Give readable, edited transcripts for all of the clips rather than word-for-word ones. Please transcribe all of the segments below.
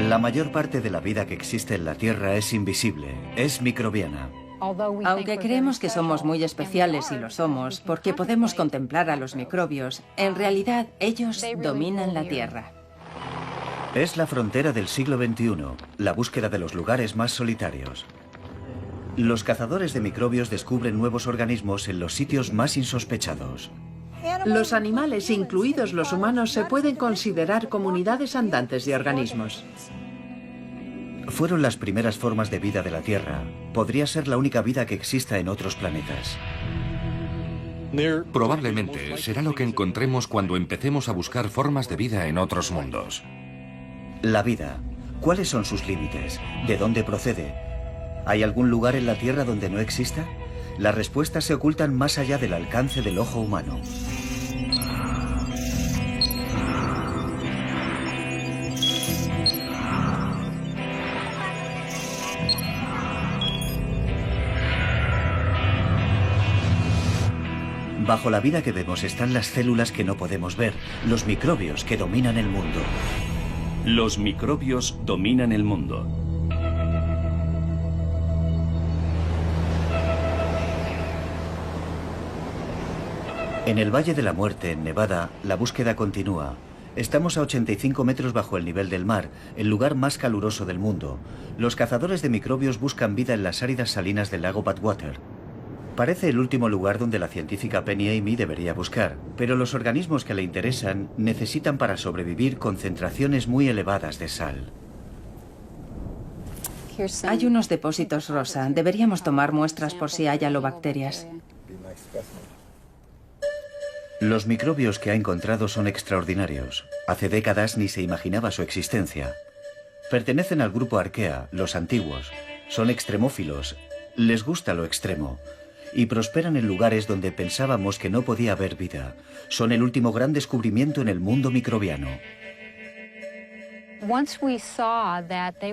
La mayor parte de la vida que existe en la Tierra es invisible, es microbiana. Aunque creemos que somos muy especiales y lo somos, porque podemos contemplar a los microbios, en realidad ellos dominan la Tierra. Es la frontera del siglo XXI, la búsqueda de los lugares más solitarios. Los cazadores de microbios descubren nuevos organismos en los sitios más insospechados. Los animales, incluidos los humanos, se pueden considerar comunidades andantes de organismos. Fueron las primeras formas de vida de la Tierra. Podría ser la única vida que exista en otros planetas. Probablemente será lo que encontremos cuando empecemos a buscar formas de vida en otros mundos. La vida. ¿Cuáles son sus límites? ¿De dónde procede? ¿Hay algún lugar en la Tierra donde no exista? Las respuestas se ocultan más allá del alcance del ojo humano. Bajo la vida que vemos están las células que no podemos ver, los microbios que dominan el mundo. Los microbios dominan el mundo. En el Valle de la Muerte, en Nevada, la búsqueda continúa. Estamos a 85 metros bajo el nivel del mar, el lugar más caluroso del mundo. Los cazadores de microbios buscan vida en las áridas salinas del lago Badwater. Parece el último lugar donde la científica Penny Amy debería buscar, pero los organismos que le interesan necesitan para sobrevivir concentraciones muy elevadas de sal. Hay unos depósitos rosa. Deberíamos tomar muestras por si hay halobacterias. Los microbios que ha encontrado son extraordinarios. Hace décadas ni se imaginaba su existencia. Pertenecen al grupo Archaea, los antiguos. Son extremófilos, les gusta lo extremo. Y prosperan en lugares donde pensábamos que no podía haber vida. Son el último gran descubrimiento en el mundo microbiano.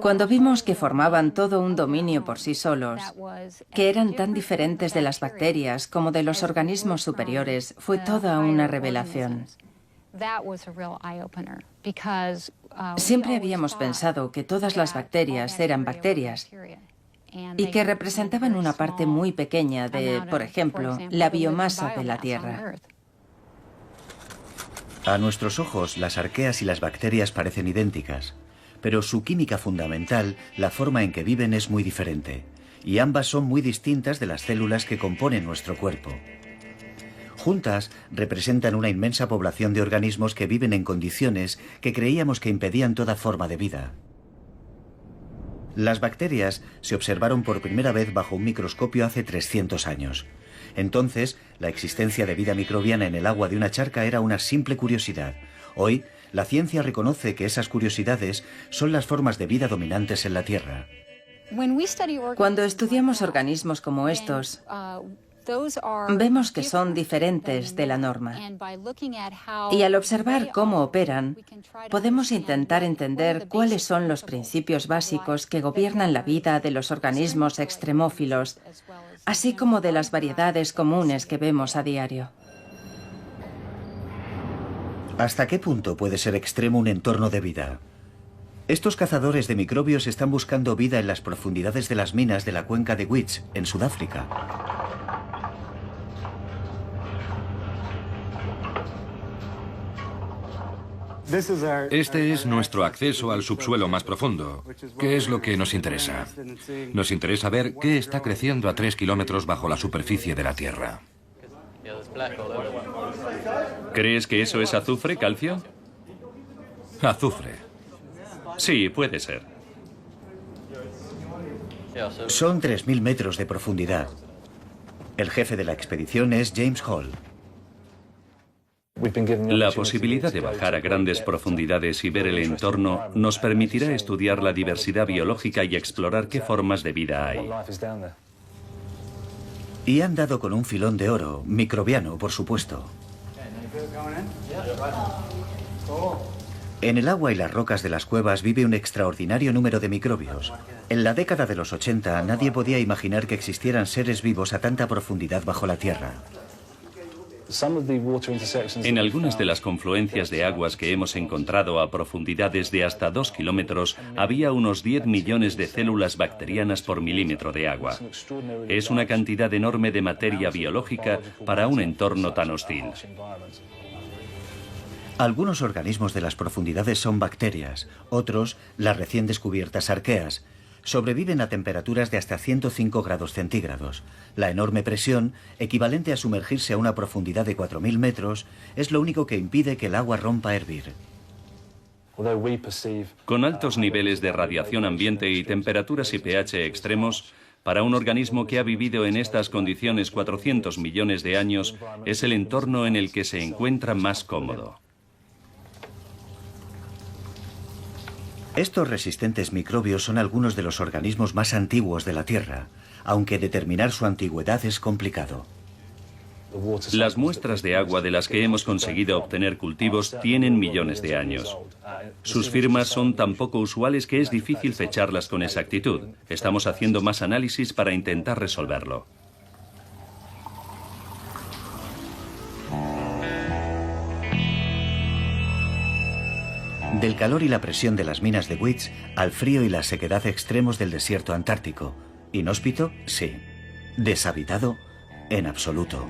Cuando vimos que formaban todo un dominio por sí solos, que eran tan diferentes de las bacterias como de los organismos superiores, fue toda una revelación. Siempre habíamos pensado que todas las bacterias eran bacterias y que representaban una parte muy pequeña de, por ejemplo, la biomasa de la Tierra. A nuestros ojos, las arqueas y las bacterias parecen idénticas, pero su química fundamental, la forma en que viven, es muy diferente, y ambas son muy distintas de las células que componen nuestro cuerpo. Juntas, representan una inmensa población de organismos que viven en condiciones que creíamos que impedían toda forma de vida. Las bacterias se observaron por primera vez bajo un microscopio hace 300 años. Entonces, la existencia de vida microbiana en el agua de una charca era una simple curiosidad. Hoy, la ciencia reconoce que esas curiosidades son las formas de vida dominantes en la Tierra. Cuando estudiamos organismos como estos, vemos que son diferentes de la norma. Y al observar cómo operan, podemos intentar entender cuáles son los principios básicos que gobiernan la vida de los organismos extremófilos, así como de las variedades comunes que vemos a diario. ¿Hasta qué punto puede ser extremo un entorno de vida? Estos cazadores de microbios están buscando vida en las profundidades de las minas de la cuenca de Wits, en Sudáfrica. Este es nuestro acceso al subsuelo más profundo, que es lo que nos interesa. Nos interesa ver qué está creciendo a 3 kilómetros bajo la superficie de la Tierra. ¿Crees que eso es azufre, calcio? Azufre. Sí, puede ser. Son 3.000 metros de profundidad. El jefe de la expedición es James Hall. La posibilidad de bajar a grandes profundidades y ver el entorno nos permitirá estudiar la diversidad biológica y explorar qué formas de vida hay. Y han dado con un filón de oro, microbiano, por supuesto. En el agua y las rocas de las cuevas vive un extraordinario número de microbios. En la década de los 80 nadie podía imaginar que existieran seres vivos a tanta profundidad bajo la tierra. En algunas de las confluencias de aguas que hemos encontrado a profundidades de hasta 2 kilómetros había unos 10 millones de células bacterianas por milímetro de agua. Es una cantidad enorme de materia biológica para un entorno tan hostil. Algunos organismos de las profundidades son bacterias, otros, las recién descubiertas arqueas. Sobreviven a temperaturas de hasta 105 grados centígrados. La enorme presión, equivalente a sumergirse a una profundidad de 4.000 metros, es lo único que impide que el agua rompa a hervir. Con altos niveles de radiación ambiente y temperaturas y pH extremos, para un organismo que ha vivido en estas condiciones 400 millones de años, es el entorno en el que se encuentra más cómodo. Estos resistentes microbios son algunos de los organismos más antiguos de la Tierra, aunque determinar su antigüedad es complicado. Las muestras de agua de las que hemos conseguido obtener cultivos tienen millones de años. Sus firmas son tan poco usuales que es difícil fecharlas con exactitud. Estamos haciendo más análisis para intentar resolverlo. Del calor y la presión de las minas de Wits al frío y la sequedad extremos del desierto antártico. ¿Inhóspito? Sí. ¿Deshabitado? En absoluto.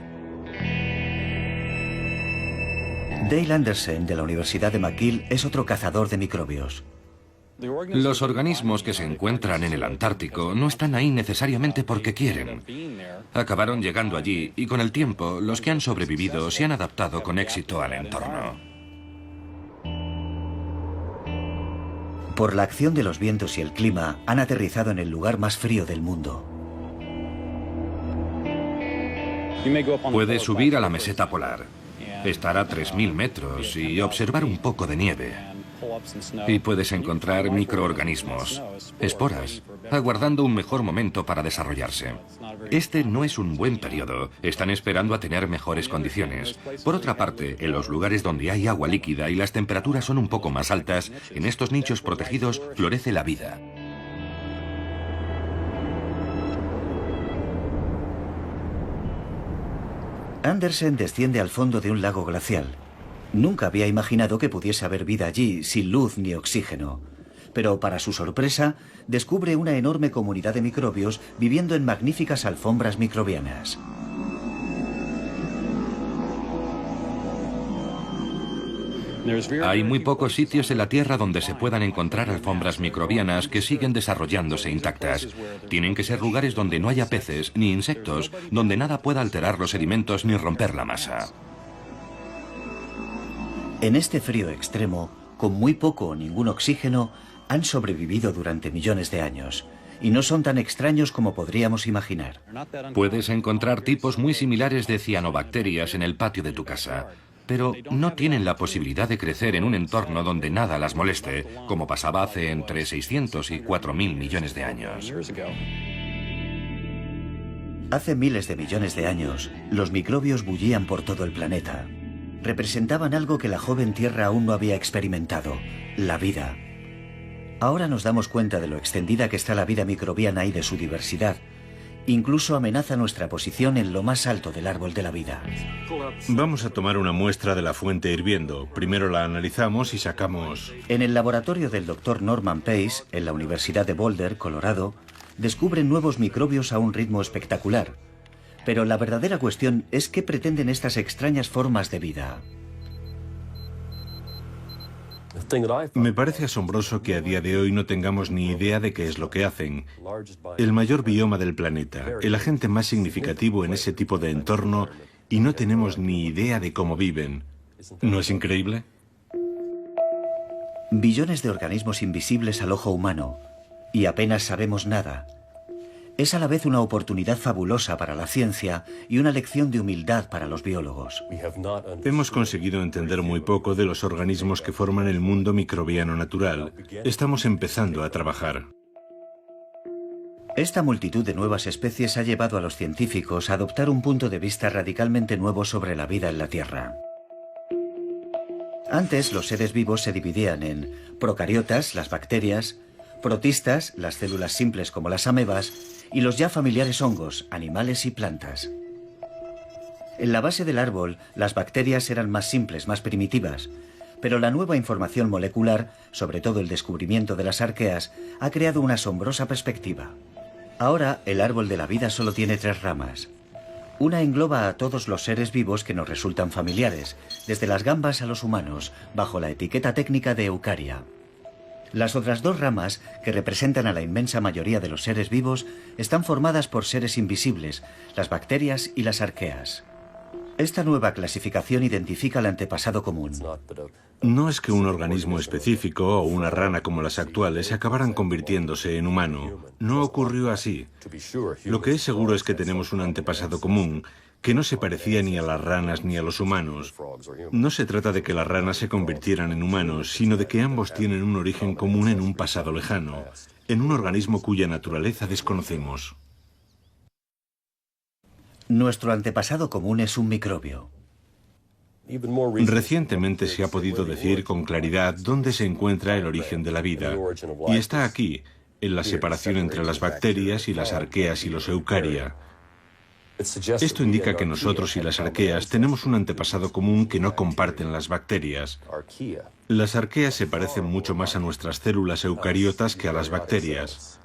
Dale Anderson, de la Universidad de McGill, es otro cazador de microbios. Los organismos que se encuentran en el Antártico no están ahí necesariamente porque quieren. Acabaron llegando allí y con el tiempo los que han sobrevivido se han adaptado con éxito al entorno. Por la acción de los vientos y el clima, han aterrizado en el lugar más frío del mundo. Puedes subir a la meseta polar, estar a 3.000 metros y observar un poco de nieve. Y puedes encontrar microorganismos, esporas, aguardando un mejor momento para desarrollarse. Este no es un buen periodo, están esperando a tener mejores condiciones. Por otra parte, en los lugares donde hay agua líquida y las temperaturas son un poco más altas, en estos nichos protegidos florece la vida. Anderson desciende al fondo de un lago glacial. Nunca había imaginado que pudiese haber vida allí, sin luz ni oxígeno. Pero, para su sorpresa, descubre una enorme comunidad de microbios viviendo en magníficas alfombras microbianas. Hay muy pocos sitios en la Tierra donde se puedan encontrar alfombras microbianas que siguen desarrollándose intactas. Tienen que ser lugares donde no haya peces ni insectos, donde nada pueda alterar los sedimentos ni romper la masa. En este frío extremo, con muy poco o ningún oxígeno, han sobrevivido durante millones de años. Y no son tan extraños como podríamos imaginar. Puedes encontrar tipos muy similares de cianobacterias en el patio de tu casa, pero no tienen la posibilidad de crecer en un entorno donde nada las moleste, como pasaba hace entre 600 y 4.000 millones de años. Hace miles de millones de años, los microbios bullían por todo el planeta. Representaban algo que la joven Tierra aún no había experimentado, la vida. Ahora nos damos cuenta de lo extendida que está la vida microbiana y de su diversidad. Incluso amenaza nuestra posición en lo más alto del árbol de la vida. Vamos a tomar una muestra de la fuente hirviendo. Primero la analizamos y sacamos... En el laboratorio del Dr. Norman Pace, en la Universidad de Boulder, Colorado, descubren nuevos microbios a un ritmo espectacular. Pero la verdadera cuestión es qué pretenden estas extrañas formas de vida. Me parece asombroso que a día de hoy no tengamos ni idea de qué es lo que hacen. El mayor bioma del planeta, el agente más significativo en ese tipo de entorno, y no tenemos ni idea de cómo viven. ¿No es increíble? Billones de organismos invisibles al ojo humano, y apenas sabemos nada. Es a la vez una oportunidad fabulosa para la ciencia y una lección de humildad para los biólogos. Hemos conseguido entender muy poco de los organismos que forman el mundo microbiano natural. Estamos empezando a trabajar. Esta multitud de nuevas especies ha llevado a los científicos a adoptar un punto de vista radicalmente nuevo sobre la vida en la Tierra. Antes, los seres vivos se dividían en procariotas, las bacterias, protistas, las células simples como las amebas, y los ya familiares hongos, animales y plantas. En la base del árbol, las bacterias eran más simples, más primitivas, pero la nueva información molecular, sobre todo el descubrimiento de las arqueas, ha creado una asombrosa perspectiva. Ahora, el árbol de la vida solo tiene 3 ramas. Una engloba a todos los seres vivos que nos resultan familiares, desde las gambas a los humanos, bajo la etiqueta técnica de Eucaria. Las otras 2 ramas, que representan a la inmensa mayoría de los seres vivos, están formadas por seres invisibles, las bacterias y las arqueas. Esta nueva clasificación identifica el antepasado común. No es que un organismo específico o una rana como las actuales se acabaran convirtiéndose en humano. No ocurrió así. Lo que es seguro es que tenemos un antepasado común que no se parecía ni a las ranas ni a los humanos. No se trata de que las ranas se convirtieran en humanos, sino de que ambos tienen un origen común en un pasado lejano, en un organismo cuya naturaleza desconocemos. Nuestro antepasado común es un microbio. Recientemente se ha podido decir con claridad dónde se encuentra el origen de la vida, y está aquí, en la separación entre las bacterias y las arqueas y los eucaria. Esto indica que nosotros y las arqueas tenemos un antepasado común que no comparten las bacterias. Las arqueas se parecen mucho más a nuestras células eucariotas que a las bacterias.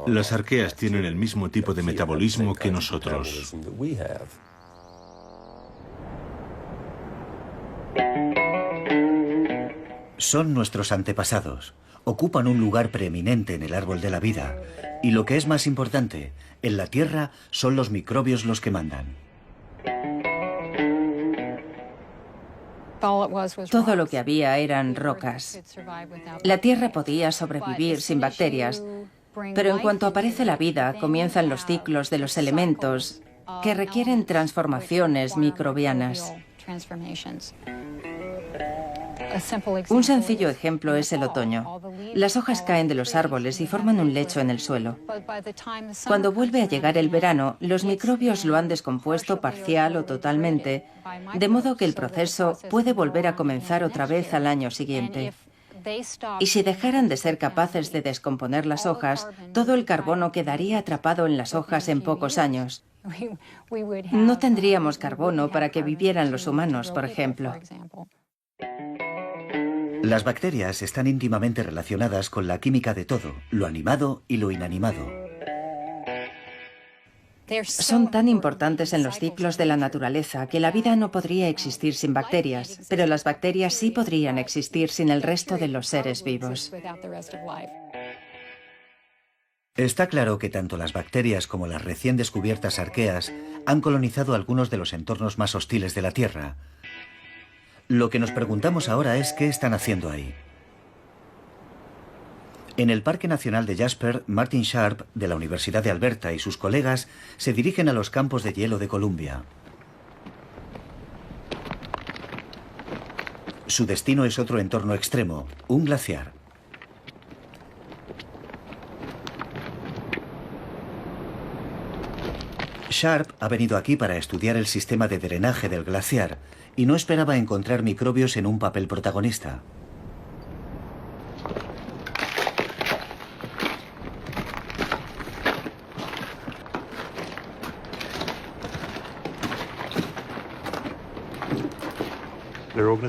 Las arqueas tienen el mismo tipo de metabolismo que nosotros. Son nuestros antepasados. Ocupan un lugar preeminente en el árbol de la vida. Y lo que es más importante, en la Tierra son los microbios los que mandan. Todo lo que había eran rocas. La Tierra podía sobrevivir sin bacterias, pero en cuanto aparece la vida, comienzan los ciclos de los elementos que requieren transformaciones microbianas. Un sencillo ejemplo es el otoño. Las hojas caen de los árboles y forman un lecho en el suelo. Cuando vuelve a llegar el verano, los microbios lo han descompuesto parcial o totalmente, de modo que el proceso puede volver a comenzar otra vez al año siguiente. Y si dejaran de ser capaces de descomponer las hojas, todo el carbono quedaría atrapado en las hojas en pocos años. No tendríamos carbono para que vivieran los humanos, por ejemplo. Las bacterias están íntimamente relacionadas con la química de todo, lo animado y lo inanimado. Son tan importantes en los ciclos de la naturaleza que la vida no podría existir sin bacterias, pero las bacterias sí podrían existir sin el resto de los seres vivos. Está claro que tanto las bacterias como las recién descubiertas arqueas han colonizado algunos de los entornos más hostiles de la Tierra. Lo que nos preguntamos ahora es qué están haciendo ahí. En el Parque Nacional de Jasper, Martin Sharp, de la Universidad de Alberta, y sus colegas se dirigen a los campos de hielo de Columbia. Su destino es otro entorno extremo, un glaciar. Sharp ha venido aquí para estudiar el sistema de drenaje del glaciar y no esperaba encontrar microbios en un papel protagonista.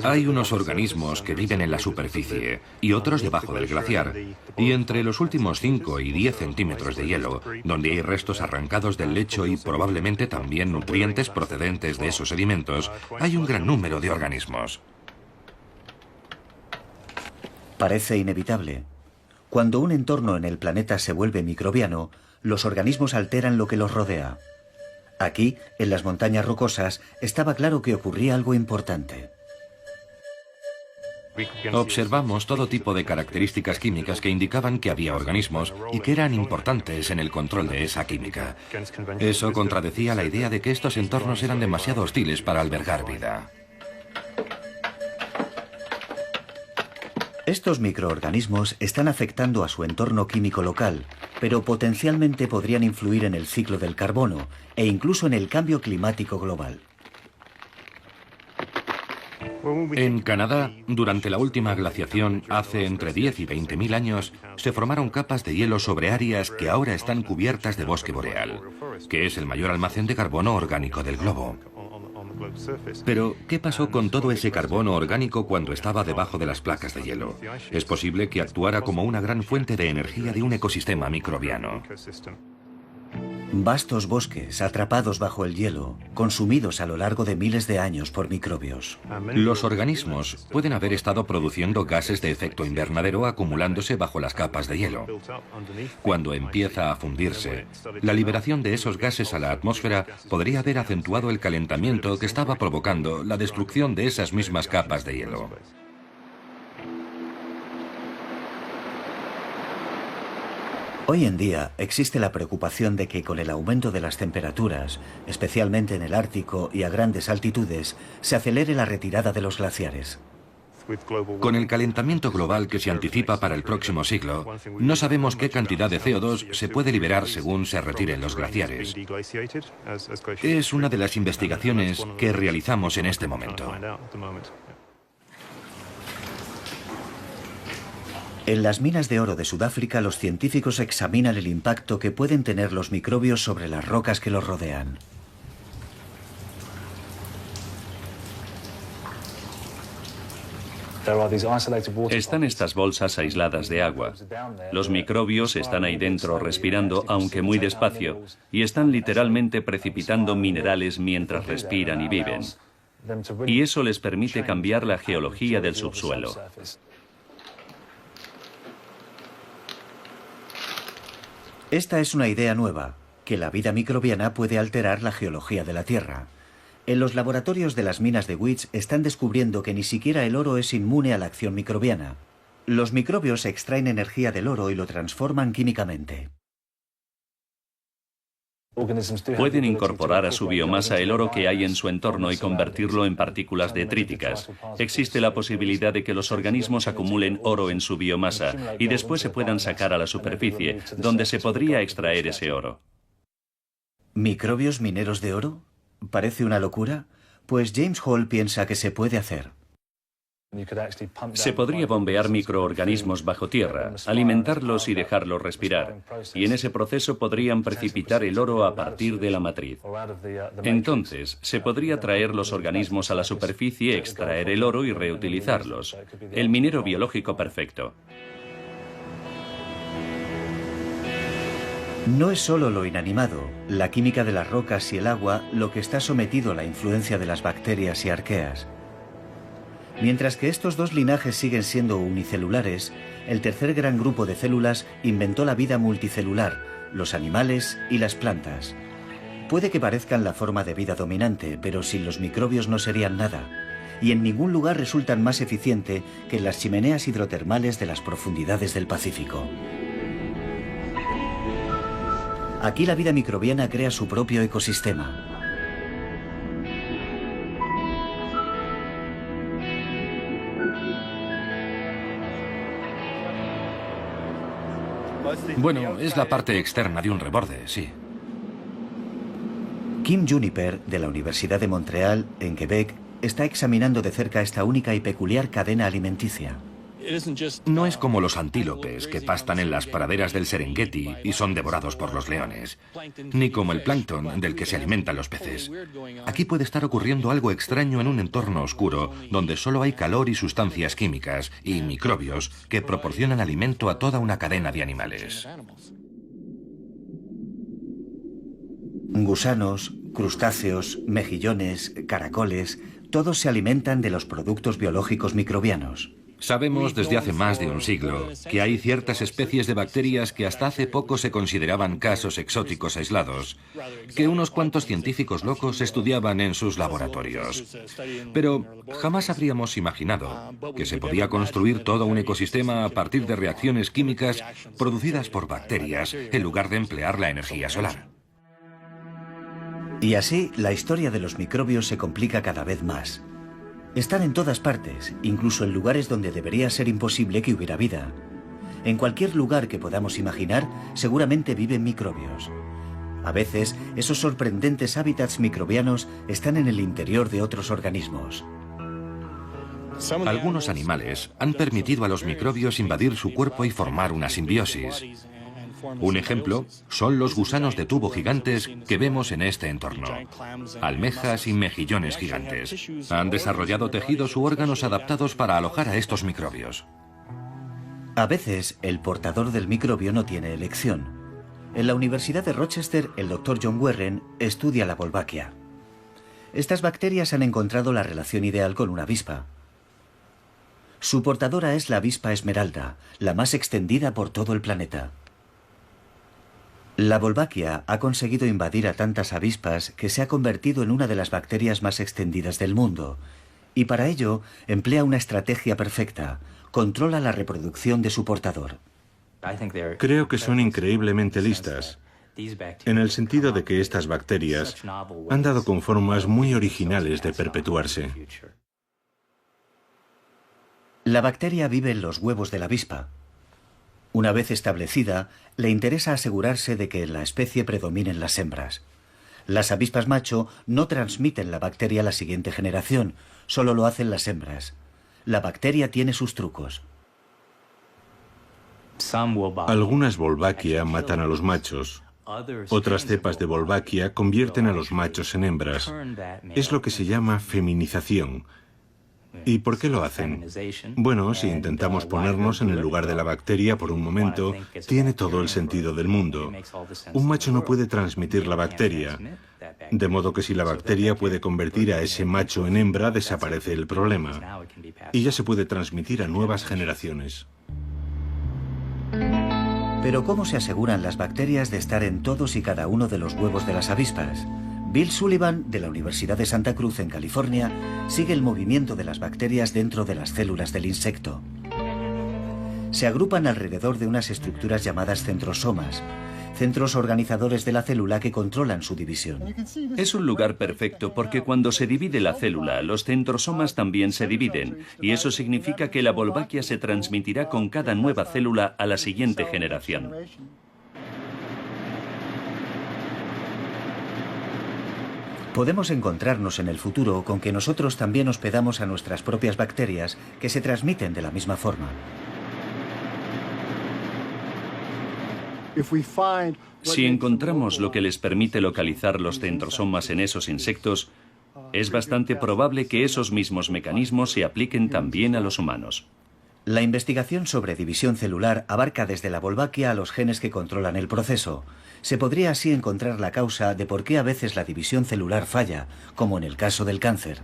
Hay unos organismos que viven en la superficie y otros debajo del glaciar. Y entre los últimos 5 y 10 centímetros de hielo, donde hay restos arrancados del lecho y probablemente también nutrientes procedentes de esos sedimentos, hay un gran número de organismos. Parece inevitable. Cuando un entorno en el planeta se vuelve microbiano, los organismos alteran lo que los rodea. Aquí, en las montañas rocosas, estaba claro que ocurría algo importante. Observamos todo tipo de características químicas que indicaban que había organismos y que eran importantes en el control de esa química. Eso contradecía la idea de que estos entornos eran demasiado hostiles para albergar vida. Estos microorganismos están afectando a su entorno químico local, pero potencialmente podrían influir en el ciclo del carbono e incluso en el cambio climático global. En Canadá, durante la última glaciación, hace entre 10 y 20.000 años, se formaron capas de hielo sobre áreas que ahora están cubiertas de bosque boreal, que es el mayor almacén de carbono orgánico del globo. Pero, ¿qué pasó con todo ese carbono orgánico cuando estaba debajo de las placas de hielo? Es posible que actuara como una gran fuente de energía de un ecosistema microbiano. Vastos bosques atrapados bajo el hielo, consumidos a lo largo de miles de años por microbios. Los organismos pueden haber estado produciendo gases de efecto invernadero acumulándose bajo las capas de hielo. Cuando empieza a fundirse, la liberación de esos gases a la atmósfera podría haber acentuado el calentamiento que estaba provocando la destrucción de esas mismas capas de hielo. Hoy en día existe la preocupación de que con el aumento de las temperaturas, especialmente en el Ártico y a grandes altitudes, se acelere la retirada de los glaciares. Con el calentamiento global que se anticipa para el próximo siglo, no sabemos qué cantidad de CO2 se puede liberar según se retiren los glaciares. Es una de las investigaciones que realizamos en este momento. En las minas de oro de Sudáfrica, los científicos examinan el impacto que pueden tener los microbios sobre las rocas que los rodean. Están estas bolsas aisladas de agua. Los microbios están ahí dentro respirando, aunque muy despacio, y están literalmente precipitando minerales mientras respiran y viven. Y eso les permite cambiar la geología del subsuelo. Esta es una idea nueva, que la vida microbiana puede alterar la geología de la Tierra. En los laboratorios de las minas de Wits están descubriendo que ni siquiera el oro es inmune a la acción microbiana. Los microbios extraen energía del oro y lo transforman químicamente. Pueden incorporar a su biomasa el oro que hay en su entorno y convertirlo en partículas detríticas. Existe la posibilidad de que los organismos acumulen oro en su biomasa y después se puedan sacar a la superficie, donde se podría extraer ese oro. ¿Microbios mineros de oro? ¿Parece una locura? Pues James Hall piensa que se puede hacer. Se podría bombear microorganismos bajo tierra, alimentarlos y dejarlos respirar, y en ese proceso podrían precipitar el oro a partir de la matriz. Entonces, se podría traer los organismos a la superficie, extraer el oro y reutilizarlos. El minero biológico perfecto. No es solo lo inanimado, la química de las rocas y el agua lo que está sometido a la influencia de las bacterias y arqueas. Mientras que estos dos linajes siguen siendo unicelulares, el tercer gran grupo de células inventó la vida multicelular, los animales y las plantas. Puede que parezcan la forma de vida dominante, pero sin los microbios no serían nada, y en ningún lugar resultan más eficiente que en las chimeneas hidrotermales de las profundidades del Pacífico. Aquí la vida microbiana crea su propio ecosistema. Bueno, es la parte externa de un reborde, sí. Kim Juniper, de la Universidad de Montreal, en Quebec, está examinando de cerca esta única y peculiar cadena alimenticia. No es como los antílopes que pastan en las praderas del Serengeti y son devorados por los leones, ni como el plancton del que se alimentan los peces. Aquí puede estar ocurriendo algo extraño en un entorno oscuro donde solo hay calor y sustancias químicas y microbios que proporcionan alimento a toda una cadena de animales. Gusanos, crustáceos, mejillones, caracoles, todos se alimentan de los productos biológicos microbianos. Sabemos desde hace más de un siglo que hay ciertas especies de bacterias que hasta hace poco se consideraban casos exóticos aislados, que unos cuantos científicos locos estudiaban en sus laboratorios. Pero jamás habríamos imaginado que se podía construir todo un ecosistema a partir de reacciones químicas producidas por bacterias en lugar de emplear la energía solar. Y así, la historia de los microbios se complica cada vez más. Están en todas partes, incluso en lugares donde debería ser imposible que hubiera vida. En cualquier lugar que podamos imaginar, seguramente viven microbios. A veces, esos sorprendentes hábitats microbianos están en el interior de otros organismos. Algunos animales han permitido a los microbios invadir su cuerpo y formar una simbiosis. Un ejemplo son los gusanos de tubo gigantes que vemos en este entorno. Almejas y mejillones gigantes. Han desarrollado tejidos u órganos adaptados para alojar a estos microbios. A veces, el portador del microbio no tiene elección. En la Universidad de Rochester, el Dr. John Warren estudia la Wolbachia. Estas bacterias han encontrado la relación ideal con una avispa. Su portadora es la avispa esmeralda, la más extendida por todo el planeta. La Wolbachia ha conseguido invadir a tantas avispas que se ha convertido en una de las bacterias más extendidas del mundo. Y para ello emplea una estrategia perfecta. Controla la reproducción de su portador. Creo que son increíblemente listas, en el sentido de que estas bacterias han dado con formas muy originales de perpetuarse. La bacteria vive en los huevos de la avispa. Una vez establecida, le interesa asegurarse de que en la especie predominen las hembras. Las avispas macho no transmiten la bacteria a la siguiente generación, solo lo hacen las hembras. La bacteria tiene sus trucos. Algunas Wolbachia matan a los machos. Otras cepas de Wolbachia convierten a los machos en hembras. Es lo que se llama feminización. ¿Y por qué lo hacen? Bueno, si intentamos ponernos en el lugar de la bacteria por un momento, tiene todo el sentido del mundo. Un macho no puede transmitir la bacteria, de modo que si la bacteria puede convertir a ese macho en hembra, desaparece el problema. Y ya se puede transmitir a nuevas generaciones. Pero ¿cómo se aseguran las bacterias de estar en todos y cada uno de los huevos de las avispas? Bill Sullivan, de la Universidad de Santa Cruz, en California, sigue el movimiento de las bacterias dentro de las células del insecto. Se agrupan alrededor de unas estructuras llamadas centrosomas, centros organizadores de la célula que controlan su división. Es un lugar perfecto porque cuando se divide la célula, los centrosomas también se dividen, y eso significa que la Wolbachia se transmitirá con cada nueva célula a la siguiente generación. Podemos encontrarnos en el futuro con que nosotros también hospedamos a nuestras propias bacterias que se transmiten de la misma forma. Si encontramos lo que les permite localizar los centrosomas en esos insectos, es bastante probable que esos mismos mecanismos se apliquen también a los humanos. La investigación sobre división celular abarca desde la Wolbachia a los genes que controlan el proceso. Se podría así encontrar la causa de por qué a veces la división celular falla, como en el caso del cáncer.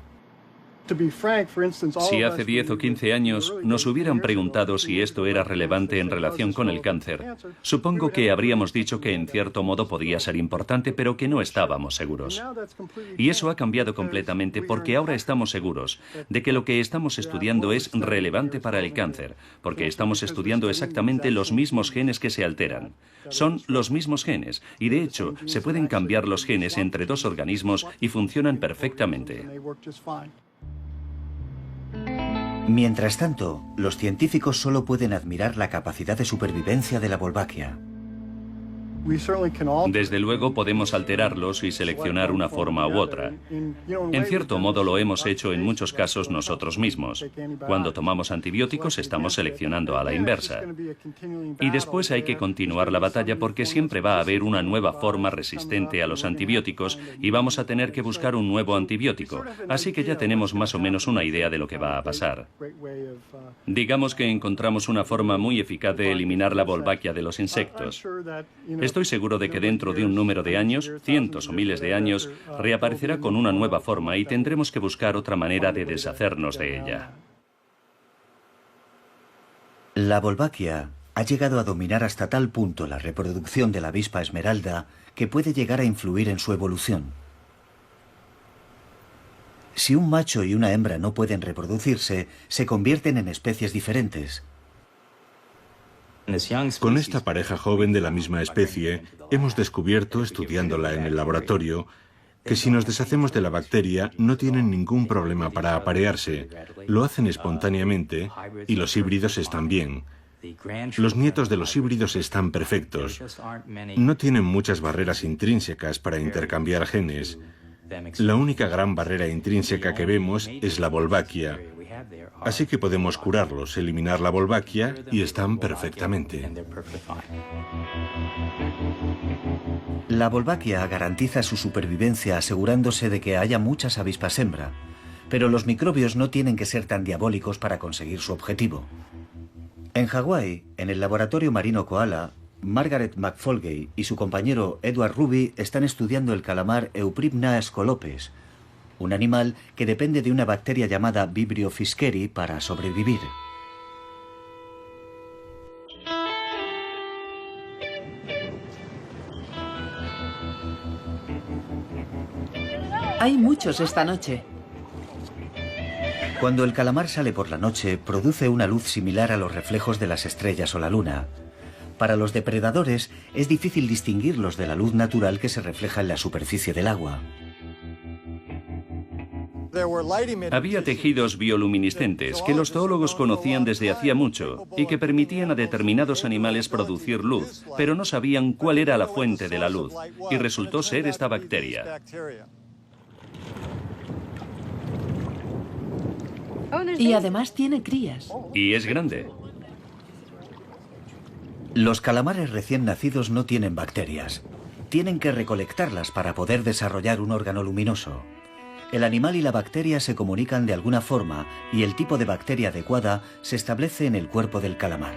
Si hace 10 o 15 años nos hubieran preguntado si esto era relevante en relación con el cáncer, supongo que habríamos dicho que en cierto modo podía ser importante, pero que no estábamos seguros. Y eso ha cambiado completamente porque ahora estamos seguros de que lo que estamos estudiando es relevante para el cáncer, porque estamos estudiando exactamente los mismos genes que se alteran. Son los mismos genes y de hecho se pueden cambiar los genes entre dos organismos y funcionan perfectamente. Mientras tanto, los científicos solo pueden admirar la capacidad de supervivencia de la Wolbachia. Desde luego podemos alterarlos y seleccionar una forma u otra. En cierto modo lo hemos hecho en muchos casos nosotros mismos. Cuando tomamos antibióticos estamos seleccionando a la inversa. Y después hay que continuar la batalla porque siempre va a haber una nueva forma resistente a los antibióticos y vamos a tener que buscar un nuevo antibiótico. Así que ya tenemos más o menos una idea de lo que va a pasar. Digamos que encontramos una forma muy eficaz de eliminar la Wolbachia de los insectos. Estoy seguro de que dentro de un número de años, cientos o miles de años, reaparecerá con una nueva forma y tendremos que buscar otra manera de deshacernos de ella. La Wolbachia ha llegado a dominar hasta tal punto la reproducción de la avispa esmeralda que puede llegar a influir en su evolución. Si un macho y una hembra no pueden reproducirse, se convierten en especies diferentes. Con esta pareja joven de la misma especie, hemos descubierto, estudiándola en el laboratorio, que si nos deshacemos de la bacteria no tienen ningún problema para aparearse, lo hacen espontáneamente y los híbridos están bien. Los nietos de los híbridos están perfectos. No tienen muchas barreras intrínsecas para intercambiar genes. La única gran barrera intrínseca que vemos es la Wolbachia, Así que podemos curarlos, eliminar la Wolbachia y están perfectamente. La Wolbachia garantiza su supervivencia asegurándose de que haya muchas avispas hembra, pero los microbios no tienen que ser tan diabólicos para conseguir su objetivo. En Hawái, en el laboratorio marino Koala, Margaret McFolgey y su compañero Edward Ruby están estudiando el calamar Euprymna scolopes, un animal que depende de una bacteria llamada Vibrio fischeri para sobrevivir. Hay muchos esta noche. Cuando el calamar sale por la noche, produce una luz similar a los reflejos de las estrellas o la luna. Para los depredadores es difícil distinguirlos de la luz natural que se refleja en la superficie del agua. Había tejidos bioluminiscentes que los zoólogos conocían desde hacía mucho y que permitían a determinados animales producir luz, pero no sabían cuál era la fuente de la luz, y resultó ser esta bacteria. Y además tiene crías. Y es grande. Los calamares recién nacidos no tienen bacterias. Tienen que recolectarlas para poder desarrollar un órgano luminoso. El animal y la bacteria se comunican de alguna forma y el tipo de bacteria adecuada se establece en el cuerpo del calamar.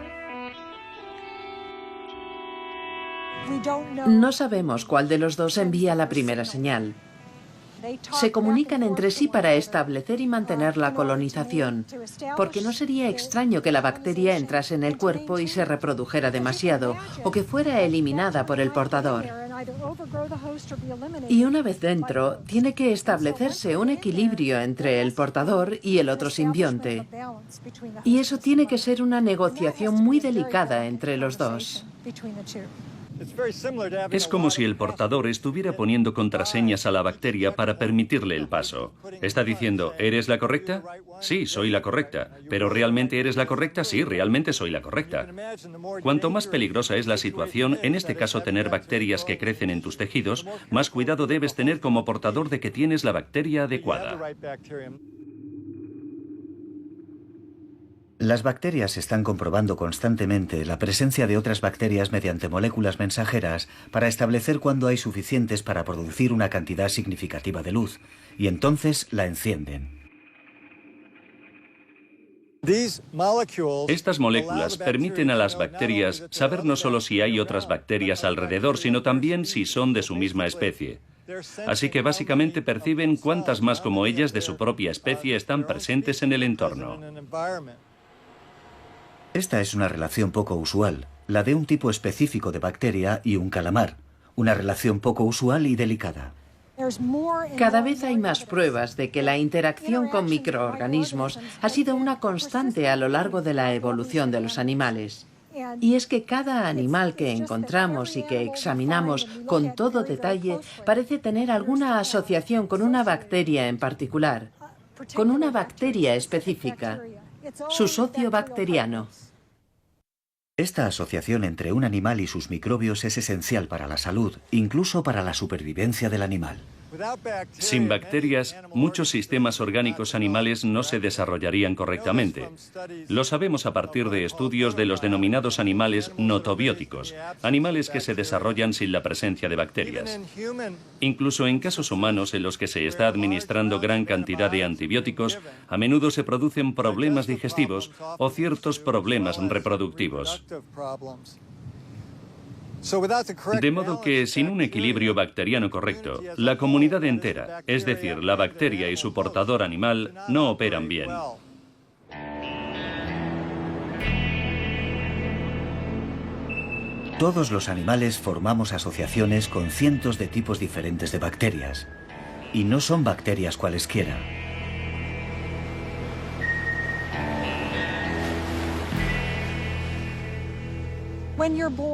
No sabemos cuál de los dos envía la primera señal. Se comunican entre sí para establecer y mantener la colonización, porque no sería extraño que la bacteria entrase en el cuerpo y se reprodujera demasiado, o que fuera eliminada por el portador. Y una vez dentro, tiene que establecerse un equilibrio entre el portador y el otro simbionte. Y eso tiene que ser una negociación muy delicada entre los dos. Es como si el portador estuviera poniendo contraseñas a la bacteria para permitirle el paso. Está diciendo, ¿eres la correcta? Sí, soy la correcta. ¿Pero realmente eres la correcta? Sí, realmente soy la correcta. Cuanto más peligrosa es la situación, en este caso tener bacterias que crecen en tus tejidos, más cuidado debes tener como portador de que tienes la bacteria adecuada. Las bacterias están comprobando constantemente la presencia de otras bacterias mediante moléculas mensajeras para establecer cuándo hay suficientes para producir una cantidad significativa de luz, y entonces la encienden. Estas moléculas permiten a las bacterias saber no solo si hay otras bacterias alrededor, sino también si son de su misma especie. Así que básicamente perciben cuántas más como ellas de su propia especie están presentes en el entorno. Esta es una relación poco usual, la de un tipo específico de bacteria y un calamar. Una relación poco usual y delicada. Cada vez hay más pruebas de que la interacción con microorganismos ha sido una constante a lo largo de la evolución de los animales. Y es que cada animal que encontramos y que examinamos con todo detalle parece tener alguna asociación con una bacteria en particular, con una bacteria específica, su socio bacteriano. Esta asociación entre un animal y sus microbios es esencial para la salud, incluso para la supervivencia del animal. Sin bacterias, muchos sistemas orgánicos animales no se desarrollarían correctamente. Lo sabemos a partir de estudios de los denominados animales notobióticos, animales que se desarrollan sin la presencia de bacterias. Incluso en casos humanos en los que se está administrando gran cantidad de antibióticos, a menudo se producen problemas digestivos o ciertos problemas reproductivos. De modo que, sin un equilibrio bacteriano correcto, la comunidad entera, es decir, la bacteria y su portador animal, no operan bien. Todos los animales formamos asociaciones con cientos de tipos diferentes de bacterias. Y no son bacterias cualesquiera.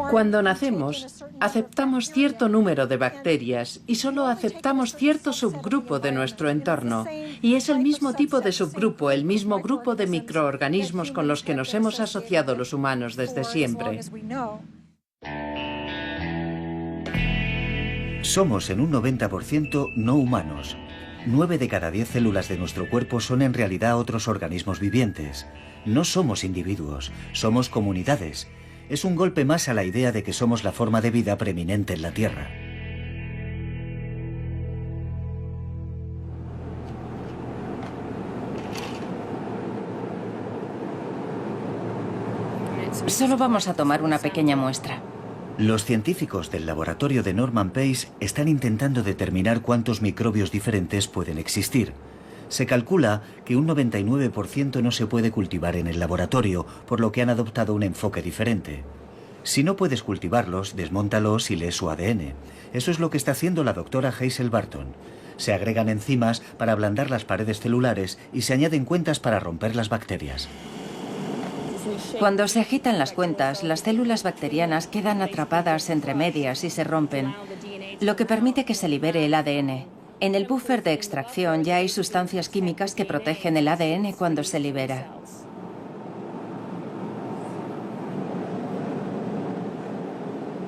Cuando nacemos, aceptamos cierto número de bacterias y solo aceptamos cierto subgrupo de nuestro entorno. Y es el mismo tipo de subgrupo, el mismo grupo de microorganismos con los que nos hemos asociado los humanos desde siempre. Somos en un 90% no humanos. 9 de cada 10 células de nuestro cuerpo son en realidad otros organismos vivientes. No somos individuos, somos comunidades. Es un golpe más a la idea de que somos la forma de vida preeminente en la Tierra. Solo vamos a tomar una pequeña muestra. Los científicos del laboratorio de Norman Pace están intentando determinar cuántos microbios diferentes pueden existir. Se calcula que un 99% no se puede cultivar en el laboratorio, por lo que han adoptado un enfoque diferente. Si no puedes cultivarlos, desmóntalos y lee su ADN. Eso es lo que está haciendo la doctora Hazel Barton. Se agregan enzimas para ablandar las paredes celulares y se añaden cuentas para romper las bacterias. Cuando se agitan las cuentas, las células bacterianas quedan atrapadas entre medias y se rompen, lo que permite que se libere el ADN. En el buffer de extracción ya hay sustancias químicas que protegen el ADN cuando se libera.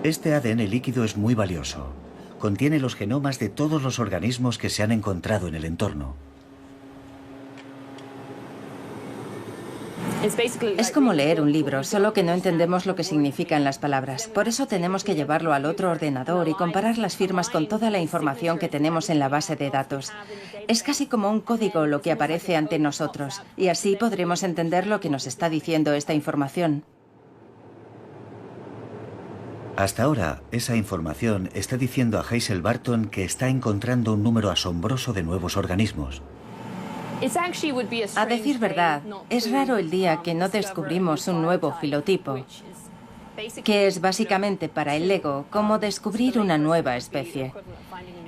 Este ADN líquido es muy valioso. Contiene los genomas de todos los organismos que se han encontrado en el entorno. Es como leer un libro, solo que no entendemos lo que significan las palabras. Por eso tenemos que llevarlo al otro ordenador y comparar las firmas con toda la información que tenemos en la base de datos. Es casi como un código lo que aparece ante nosotros, y así podremos entender lo que nos está diciendo esta información. Hasta ahora, esa información está diciendo a Hazel Barton que está encontrando un número asombroso de nuevos organismos. A decir verdad, es raro el día que no descubrimos un nuevo filotipo, que es básicamente para el Lego como descubrir una nueva especie.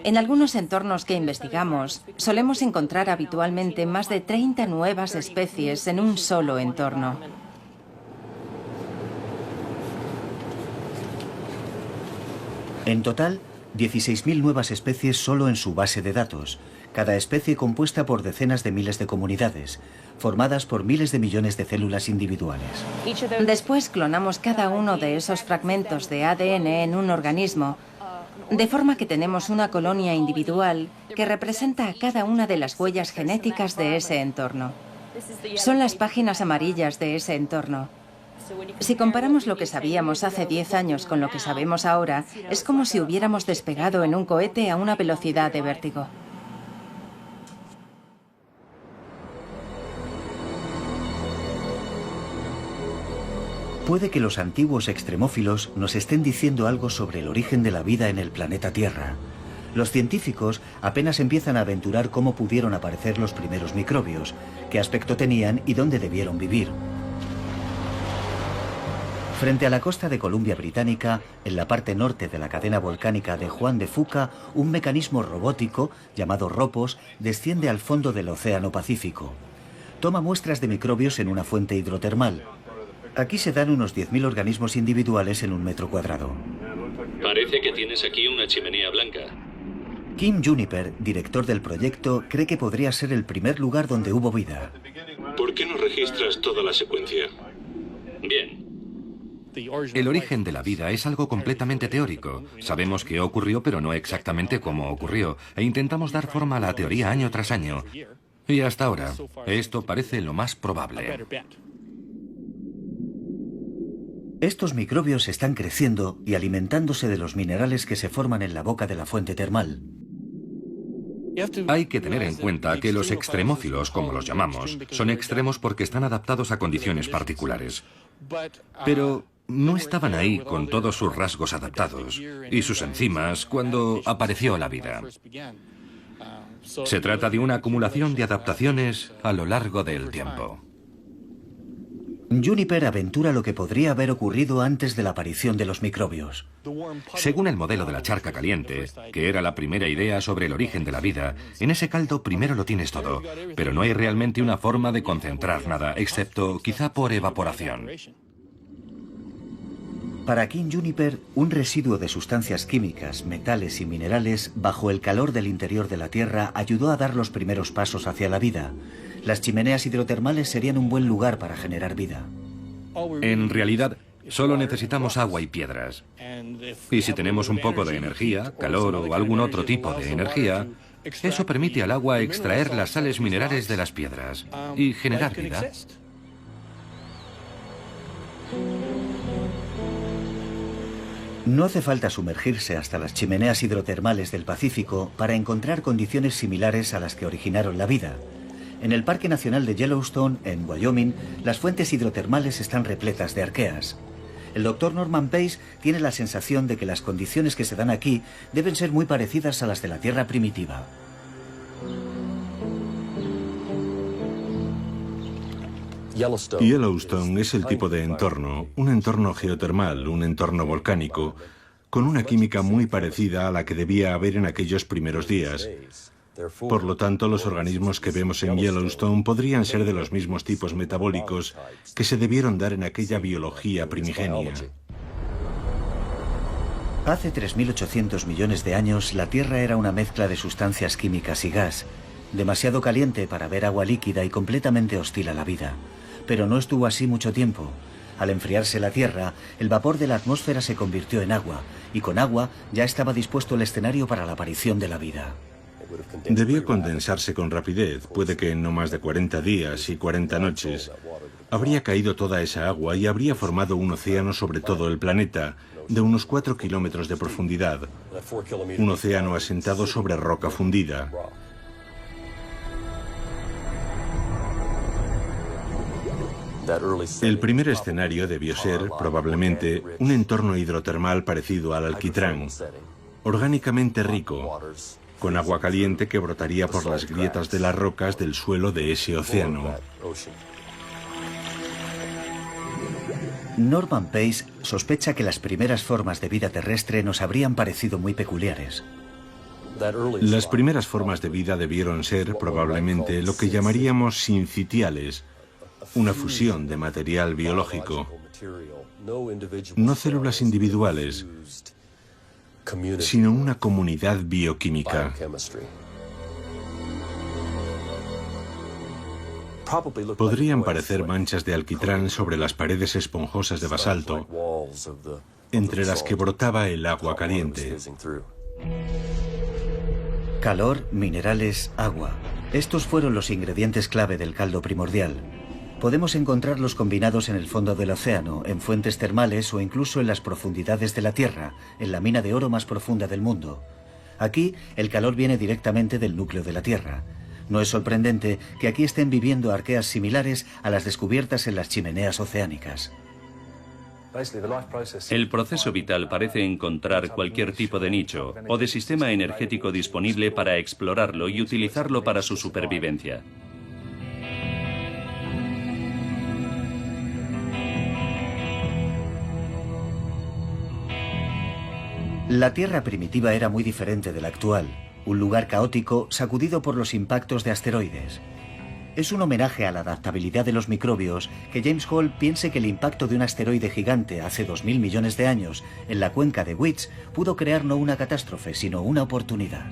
En algunos entornos que investigamos, solemos encontrar habitualmente más de 30 nuevas especies en un solo entorno. En total, 16.000 nuevas especies solo en su base de datos. Cada especie compuesta por decenas de miles de comunidades, formadas por miles de millones de células individuales. Después clonamos cada uno de esos fragmentos de ADN en un organismo, de forma que tenemos una colonia individual que representa a cada una de las huellas genéticas de ese entorno. Son las páginas amarillas de ese entorno. Si comparamos lo que sabíamos hace 10 años con lo que sabemos ahora, es como si hubiéramos despegado en un cohete a una velocidad de vértigo. Puede que los antiguos extremófilos nos estén diciendo algo sobre el origen de la vida en el planeta Tierra. Los científicos apenas empiezan a aventurar cómo pudieron aparecer los primeros microbios, qué aspecto tenían y dónde debieron vivir. Frente a la costa de Columbia Británica, en la parte norte de la cadena volcánica de Juan de Fuca, un mecanismo robótico, llamado Ropos, desciende al fondo del Océano Pacífico. Toma muestras de microbios en una fuente hidrotermal. Aquí se dan unos 10.000 organismos individuales en un metro cuadrado. Parece que tienes aquí una chimenea blanca. Kim Juniper, director del proyecto, cree que podría ser el primer lugar donde hubo vida. ¿Por qué no registras toda la secuencia? Bien. El origen de la vida es algo completamente teórico. Sabemos qué ocurrió, pero no exactamente cómo ocurrió, e intentamos dar forma a la teoría año tras año. Y hasta ahora, esto parece lo más probable. Estos microbios están creciendo y alimentándose de los minerales que se forman en la boca de la fuente termal. Hay que tener en cuenta que los extremófilos, como los llamamos, son extremos porque están adaptados a condiciones particulares. Pero no estaban ahí con todos sus rasgos adaptados y sus enzimas cuando apareció la vida. Se trata de una acumulación de adaptaciones a lo largo del tiempo. Juniper aventura lo que podría haber ocurrido antes de la aparición de los microbios. Según el modelo de la charca caliente, que era la primera idea sobre el origen de la vida, en ese caldo primero lo tienes todo, pero no hay realmente una forma de concentrar nada, excepto quizá por evaporación. Para Kim Juniper, un residuo de sustancias químicas, metales y minerales bajo el calor del interior de la Tierra ayudó a dar los primeros pasos hacia la vida. Las chimeneas hidrotermales serían un buen lugar para generar vida. En realidad, solo necesitamos agua y piedras. Y si tenemos un poco de energía, calor o algún otro tipo de energía, Eso permite al agua extraer las sales minerales de las piedras y generar vida. No hace falta sumergirse hasta las chimeneas hidrotermales del Pacífico para encontrar condiciones similares a las que originaron la vida. En el Parque Nacional de Yellowstone, en Wyoming, las fuentes hidrotermales están repletas de arqueas. El doctor Norman Pace tiene la sensación de que las condiciones que se dan aquí deben ser muy parecidas a las de la Tierra primitiva. Yellowstone es el tipo de entorno, un entorno geotermal, un entorno volcánico, con una química muy parecida a la que debía haber en aquellos primeros días. Por lo tanto, los organismos que vemos en Yellowstone podrían ser de los mismos tipos metabólicos que se debieron dar en aquella biología primigenia. Hace 3.800 millones de años, la Tierra era una mezcla de sustancias químicas y gas, demasiado caliente para ver agua líquida y completamente hostil a la vida. Pero no estuvo así mucho tiempo. Al enfriarse la Tierra, el vapor de la atmósfera se convirtió en agua, y con agua ya estaba dispuesto el escenario para la aparición de la vida. Debió condensarse con rapidez, puede que en no más de 40 días y 40 noches. Habría caído toda esa agua y habría formado un océano sobre todo el planeta, de unos 4 kilómetros de profundidad. Un océano asentado sobre roca fundida. El primer escenario debió ser, probablemente, un entorno hidrotermal parecido al alquitrán, orgánicamente rico, con agua caliente que brotaría por las grietas de las rocas del suelo de ese océano. Norman Pace sospecha que las primeras formas de vida terrestre nos habrían parecido muy peculiares. Las primeras formas de vida debieron ser, probablemente, lo que llamaríamos sincitiales, una fusión de material biológico, no células individuales, sino una comunidad bioquímica. Podrían parecer manchas de alquitrán sobre las paredes esponjosas de basalto, entre las que brotaba el agua caliente. Calor, minerales, agua. Estos fueron los ingredientes clave del caldo primordial. Podemos encontrarlos combinados en el fondo del océano, en fuentes termales o incluso en las profundidades de la Tierra, en la mina de oro más profunda del mundo. Aquí, el calor viene directamente del núcleo de la Tierra. No es sorprendente que aquí estén viviendo arqueas similares a las descubiertas en las chimeneas oceánicas. El proceso vital parece encontrar cualquier tipo de nicho o de sistema energético disponible para explorarlo y utilizarlo para su supervivencia. La Tierra primitiva era muy diferente de la actual, un lugar caótico sacudido por los impactos de asteroides. Es un homenaje a la adaptabilidad de los microbios que James Hall piense que el impacto de un asteroide gigante hace 2000 millones de años en la cuenca de Witts pudo crear no una catástrofe, sino una oportunidad.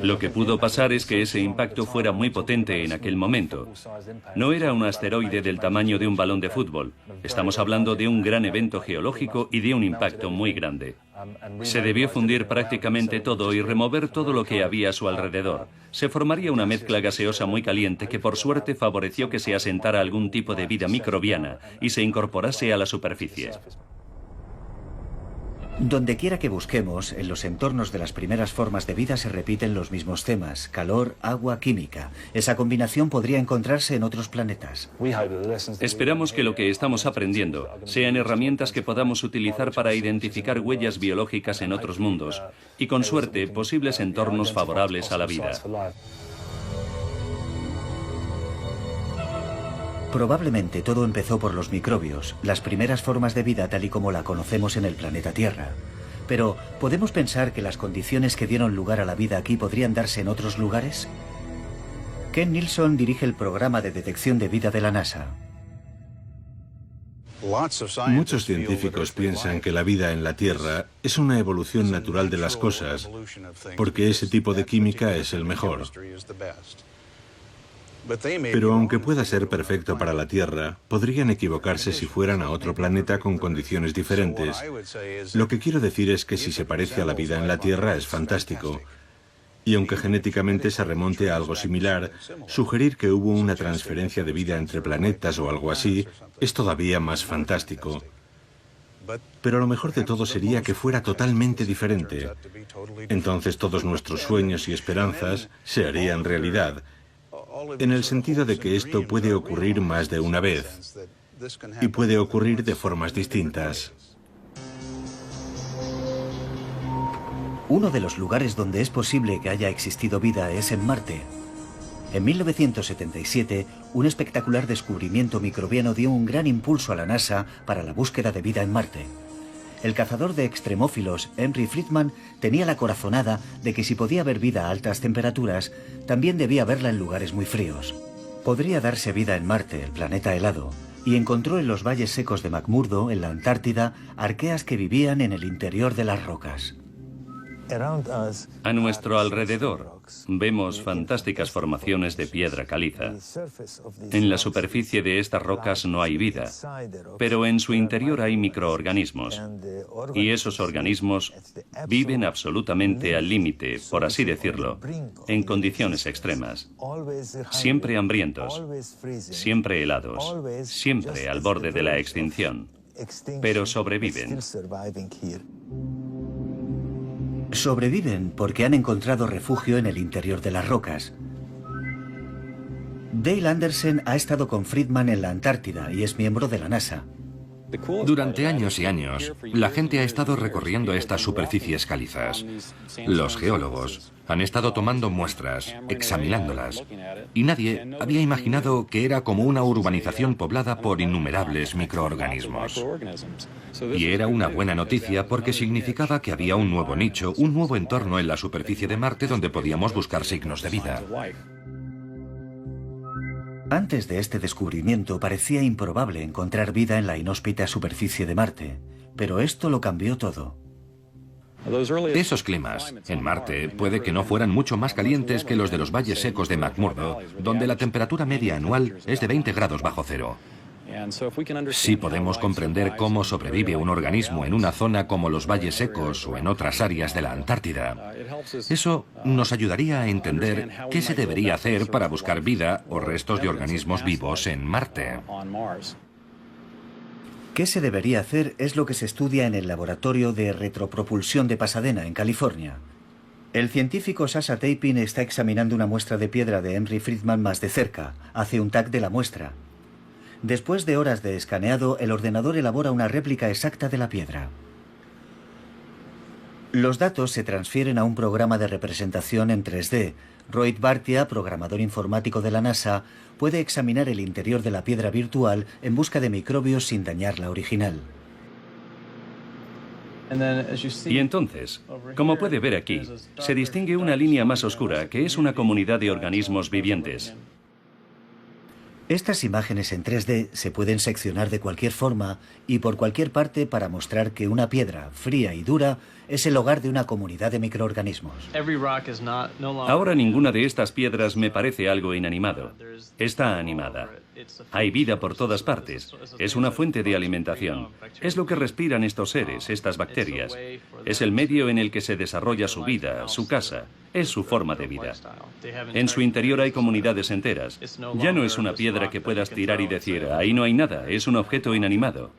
Lo que pudo pasar es que ese impacto fuera muy potente en aquel momento. No era un asteroide del tamaño de un balón de fútbol. Estamos hablando de un gran evento geológico y de un impacto muy grande. Se debió fundir prácticamente todo y remover todo lo que había a su alrededor. Se formaría una mezcla gaseosa muy caliente que por suerte favoreció que se asentara algún tipo de vida microbiana y se incorporase a la superficie. Donde quiera que busquemos, en los entornos de las primeras formas de vida se repiten los mismos temas: calor, agua, química. Esa combinación podría encontrarse en otros planetas. Esperamos que lo que estamos aprendiendo sean herramientas que podamos utilizar para identificar huellas biológicas en otros mundos y, con suerte, posibles entornos favorables a la vida. Probablemente todo empezó por los microbios, las primeras formas de vida tal y como la conocemos en el planeta Tierra. Pero, ¿podemos pensar que las condiciones que dieron lugar a la vida aquí podrían darse en otros lugares? Ken Nilsson dirige el programa de detección de vida de la NASA. Muchos científicos piensan que la vida en la Tierra es una evolución natural de las cosas, porque ese tipo de química es el mejor. Pero aunque pueda ser perfecto para la Tierra, podrían equivocarse si fueran a otro planeta con condiciones diferentes. Lo que quiero decir es que si se parece a la vida en la Tierra es fantástico. Y aunque genéticamente se remonte a algo similar, sugerir que hubo una transferencia de vida entre planetas o algo así es todavía más fantástico. Pero lo mejor de todo sería que fuera totalmente diferente. Entonces todos nuestros sueños y esperanzas se harían realidad, en el sentido de que esto puede ocurrir más de una vez, y puede ocurrir de formas distintas. Uno de los lugares donde es posible que haya existido vida es en Marte. En 1977, un espectacular descubrimiento microbiano dio un gran impulso a la NASA para la búsqueda de vida en Marte. El cazador de extremófilos, Henry Friedman, tenía la corazonada de que si podía haber vida a altas temperaturas, también debía haberla en lugares muy fríos. Podría darse vida en Marte, el planeta helado, y encontró en los valles secos de McMurdo, en la Antártida, arqueas que vivían en el interior de las rocas. A nuestro alrededor vemos fantásticas formaciones de piedra caliza. En la superficie de estas rocas no hay vida, pero en su interior hay microorganismos. Y esos organismos viven absolutamente al límite, por así decirlo, en condiciones extremas. Siempre hambrientos, siempre helados, siempre al borde de la extinción. Pero sobreviven. Sobreviven porque han encontrado refugio en el interior de las rocas. Dale Anderson ha estado con Friedman en la Antártida y es miembro de la NASA. Durante años y años, la gente ha estado recorriendo estas superficies calizas. Los geólogos han estado tomando muestras, examinándolas, y nadie había imaginado que era como una urbanización poblada por innumerables microorganismos. Y era una buena noticia porque significaba que había un nuevo nicho, un nuevo entorno en la superficie de Marte donde podíamos buscar signos de vida. Antes de este descubrimiento parecía improbable encontrar vida en la inhóspita superficie de Marte, pero esto lo cambió todo. Esos climas en Marte puede que no fueran mucho más calientes que los de los valles secos de McMurdo, donde la temperatura media anual es de 20 grados bajo cero. Si podemos comprender cómo sobrevive un organismo en una zona como los valles secos o en otras áreas de la Antártida, eso nos ayudaría a entender qué se debería hacer para buscar vida o restos de organismos vivos en Marte. ¿Qué se debería hacer? Es lo que se estudia en el Laboratorio de Retropropulsión de Pasadena, en California. El científico Sasha Tapin está examinando una muestra de piedra de Henry Friedman más de cerca. Hace un tag de la muestra. Después de horas de escaneado, el ordenador elabora una réplica exacta de la piedra. Los datos se transfieren a un programa de representación en 3D. Rohit Bhartia, programador informático de la NASA, puede examinar el interior de la piedra virtual en busca de microbios sin dañar la original. Y entonces, como puede ver aquí, se distingue una línea más oscura, que es una comunidad de organismos vivientes. Estas imágenes en 3D se pueden seccionar de cualquier forma y por cualquier parte para mostrar que una piedra fría y dura es el hogar de una comunidad de microorganismos. Ahora ninguna de estas piedras me parece algo inanimado. Está animada. Hay vida por todas partes. Es una fuente de alimentación. Es lo que respiran estos seres, estas bacterias. Es el medio en el que se desarrolla su vida, su casa. Es su forma de vida. En su interior hay comunidades enteras. Ya no es una piedra que puedas tirar y decir, ahí no hay nada, es un objeto inanimado.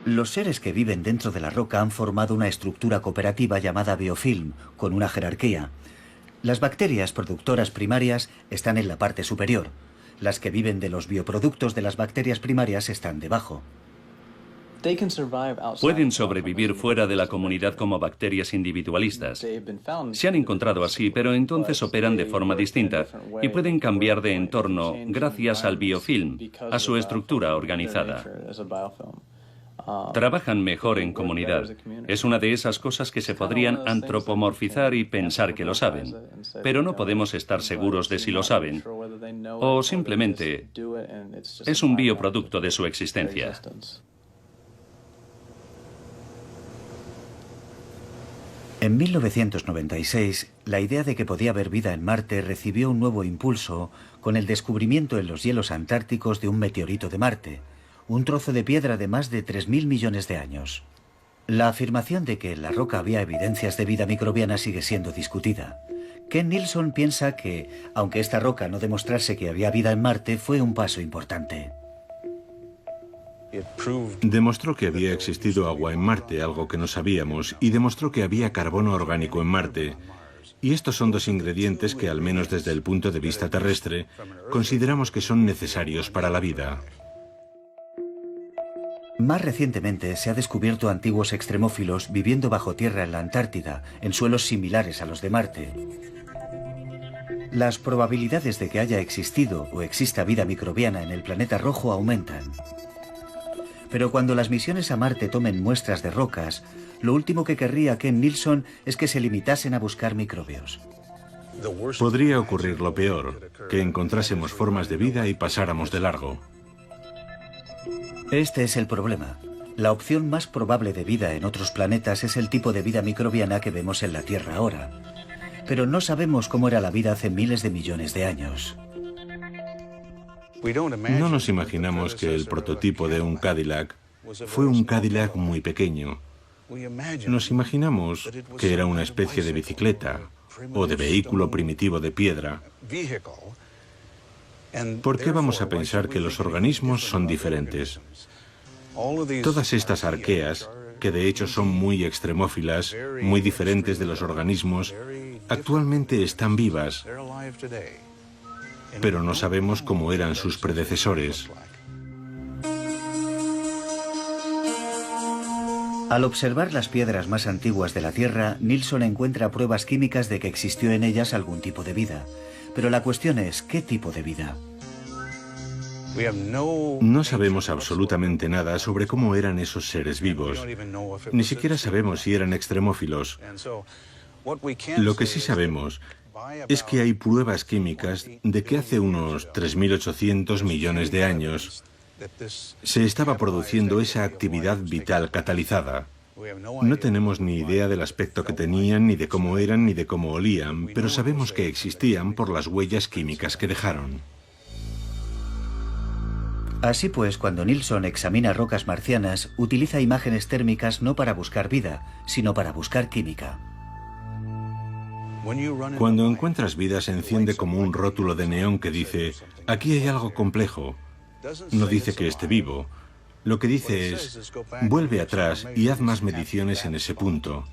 Los seres que viven dentro de la roca han formado una estructura cooperativa llamada biofilm, con una jerarquía. Las bacterias productoras primarias están en la parte superior. Las que viven de los bioproductos de las bacterias primarias están debajo. Pueden sobrevivir fuera de la comunidad como bacterias individualistas. Se han encontrado así, pero entonces operan de forma distinta y pueden cambiar de entorno gracias al biofilm, a su estructura organizada. Trabajan mejor en comunidad. Es una de esas cosas que se podrían antropomorfizar y pensar que lo saben, pero no podemos estar seguros de si lo saben o simplemente es un bioproducto de su existencia. En 1996, la idea de que podía haber vida en Marte recibió un nuevo impulso con el descubrimiento en los hielos antárticos de un meteorito de Marte, un trozo de piedra de más de 3.000 millones de años. La afirmación de que en la roca había evidencias de vida microbiana sigue siendo discutida. Ken Nilsson piensa que, aunque esta roca no demostrase que había vida en Marte, fue un paso importante. Demostró que había existido agua en Marte, algo que no sabíamos, y demostró que había carbono orgánico en Marte. Y estos son dos ingredientes que, al menos desde el punto de vista terrestre, consideramos que son necesarios para la vida. Más recientemente se ha descubierto antiguos extremófilos viviendo bajo tierra en la Antártida, en suelos similares a los de Marte. Las probabilidades de que haya existido o exista vida microbiana en el planeta rojo aumentan. Pero cuando las misiones a Marte tomen muestras de rocas, lo último que querría Ken Nilsson es que se limitasen a buscar microbios. Podría ocurrir lo peor, que encontrásemos formas de vida y pasáramos de largo. Este es el problema. La opción más probable de vida en otros planetas es el tipo de vida microbiana que vemos en la Tierra ahora. Pero no sabemos cómo era la vida hace miles de millones de años. No nos imaginamos que el prototipo de un Cadillac fue un Cadillac muy pequeño. Nos imaginamos que era una especie de bicicleta o de vehículo primitivo de piedra. ¿Por qué vamos a pensar que los organismos son diferentes? Todas estas arqueas, que de hecho son muy extremófilas, muy diferentes de los organismos, actualmente están vivas, pero no sabemos cómo eran sus predecesores. Al observar las piedras más antiguas de la Tierra, Nilsson encuentra pruebas químicas de que existió en ellas algún tipo de vida. Pero la cuestión es, ¿qué tipo de vida? No sabemos absolutamente nada sobre cómo eran esos seres vivos. Ni siquiera sabemos si eran extremófilos. Lo que sí sabemos es que hay pruebas químicas de que hace unos 3.800 millones de años se estaba produciendo esa actividad vital catalizada. No tenemos ni idea del aspecto que tenían, ni de cómo eran, ni de cómo olían, pero sabemos que existían por las huellas químicas que dejaron. Así pues, cuando Nilsson examina rocas marcianas, utiliza imágenes térmicas no para buscar vida, sino para buscar química. Cuando encuentras vida se enciende como un rótulo de neón que dice, aquí hay algo complejo. No dice que esté vivo. Lo que dice es, vuelve atrás y haz más mediciones en ese punto.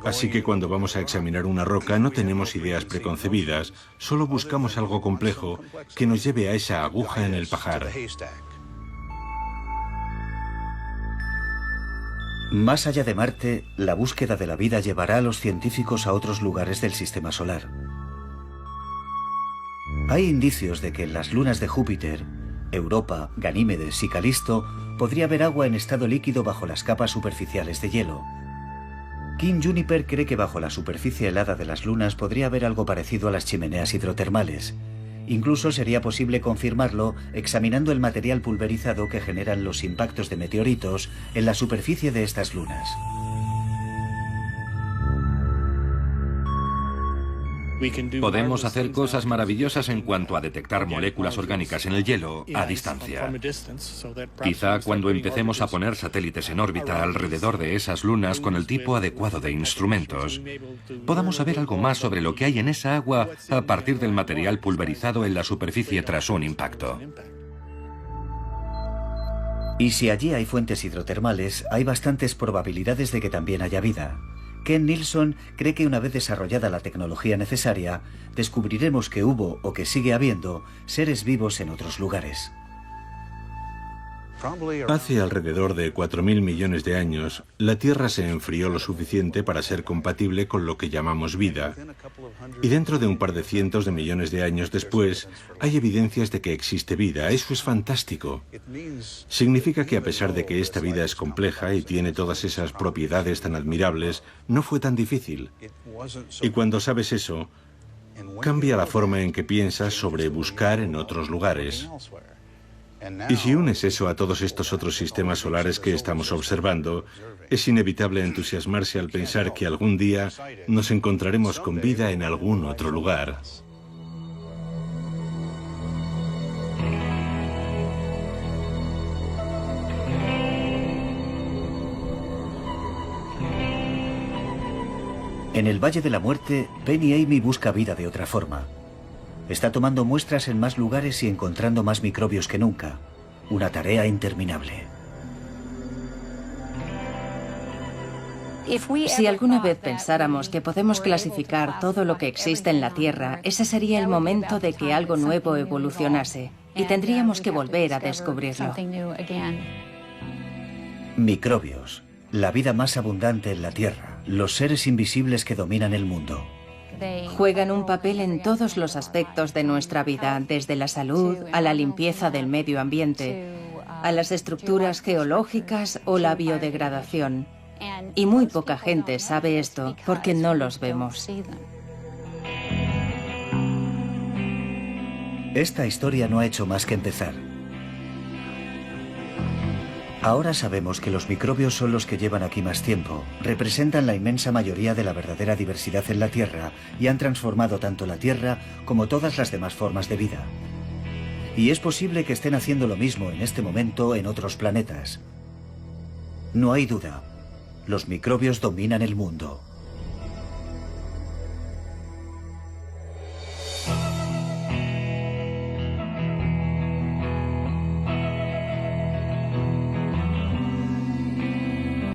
Así que cuando vamos a examinar una roca no tenemos ideas preconcebidas, solo buscamos algo complejo que nos lleve a esa aguja en el pajar. Más allá de Marte, la búsqueda de la vida llevará a los científicos a otros lugares del sistema solar. Hay indicios de que en las lunas de Júpiter, Europa, Ganímedes y Calisto, podría haber agua en estado líquido bajo las capas superficiales de hielo. King Juniper cree que bajo la superficie helada de las lunas podría haber algo parecido a las chimeneas hidrotermales. Incluso sería posible confirmarlo examinando el material pulverizado que generan los impactos de meteoritos en la superficie de estas lunas. Podemos hacer cosas maravillosas en cuanto a detectar moléculas orgánicas en el hielo a distancia. Quizá cuando empecemos a poner satélites en órbita alrededor de esas lunas con el tipo adecuado de instrumentos, podamos saber algo más sobre lo que hay en esa agua a partir del material pulverizado en la superficie tras un impacto. Y si allí hay fuentes hidrotermales, hay bastantes probabilidades de que también haya vida. Ken Nilsson cree que una vez desarrollada la tecnología necesaria, descubriremos que hubo o que sigue habiendo seres vivos en otros lugares. Hace alrededor de 4.000 millones de años, la Tierra se enfrió lo suficiente para ser compatible con lo que llamamos vida. Y dentro de un par de cientos de millones de años después, hay evidencias de que existe vida. Eso es fantástico. Significa que a pesar de que esta vida es compleja y tiene todas esas propiedades tan admirables, no fue tan difícil. Y cuando sabes eso, cambia la forma en que piensas sobre buscar en otros lugares. Y si unes eso a todos estos otros sistemas solares que estamos observando, es inevitable entusiasmarse al pensar que algún día nos encontraremos con vida en algún otro lugar. En el Valle de la Muerte, Ben y Amy busca vida de otra forma. Está tomando muestras en más lugares y encontrando más microbios que nunca. Una tarea interminable. Si alguna vez pensáramos que podemos clasificar todo lo que existe en la Tierra, ese sería el momento de que algo nuevo evolucionase y tendríamos que volver a descubrirlo. Microbios, la vida más abundante en la Tierra, los seres invisibles que dominan el mundo. Juegan un papel en todos los aspectos de nuestra vida, desde la salud a la limpieza del medio ambiente, a las estructuras geológicas o la biodegradación. Y muy poca gente sabe esto porque no los vemos. Esta historia no ha hecho más que empezar. Ahora sabemos que los microbios son los que llevan aquí más tiempo, representan la inmensa mayoría de la verdadera diversidad en la Tierra y han transformado tanto la Tierra como todas las demás formas de vida. Y es posible que estén haciendo lo mismo en este momento en otros planetas. No hay duda, los microbios dominan el mundo.